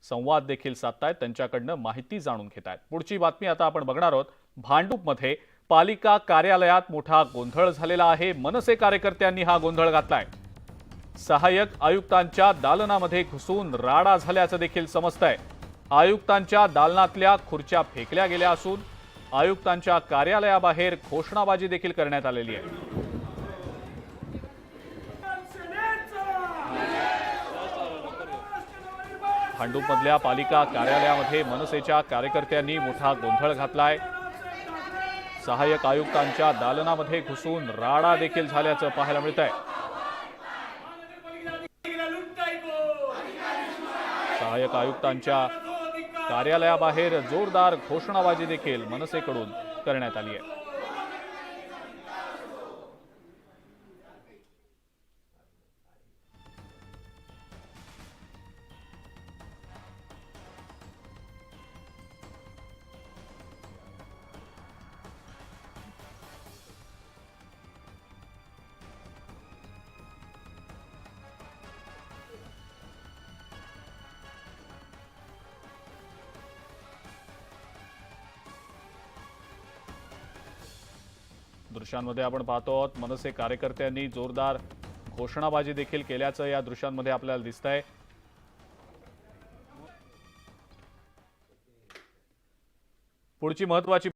संवाद देखील साधतायत, त्यांच्याकडनं माहिती जाणून घेतायत। पुढची बातमी आता आपण बघणार आहोत। भांडूपमध्ये पालिका कार्यालयात मोठा गोंधळ झालेला आहे। मनसे कार्यकर्त्यांनी हा गोंधळ घातलाय। सहाय्यक आयुक्तांच्या दालनामध्ये घुसून राडा झाल्याचं देखील समजतंय। आयुक्तांच्या दालनातल्या खुर्च्या फेकल्या गेल्या असून आयुक्तांच्या कार्यालयाबाहेर घोषणाबाजी देखील करण्यात आलेली आहे। भांडूपमधल्या पालिका कार्यालयामध्ये मनसेच्या कार्यकर्त्यांनी मोठा गोंधळ घातलाय। सहाय्यक आयुक्तांच्या दालनामध्ये घुसून राडा देखील झाल्याचं पाहायला मिळतंय। सहाय्यक आयुक्तांच्या कार्यालयाबाहेर जोरदार घोषणाबाजी देखील मनसेकडून करण्यात आली आहे। दृश्यांमध्ये आपण पाहतो आहोत मनसे कार्यकर्त्यांनी जोरदार घोषणाबाजी देखील केल्याचं या दृश्यांमध्ये आपल्याला दिसतंय। पुढची महत्त्वाची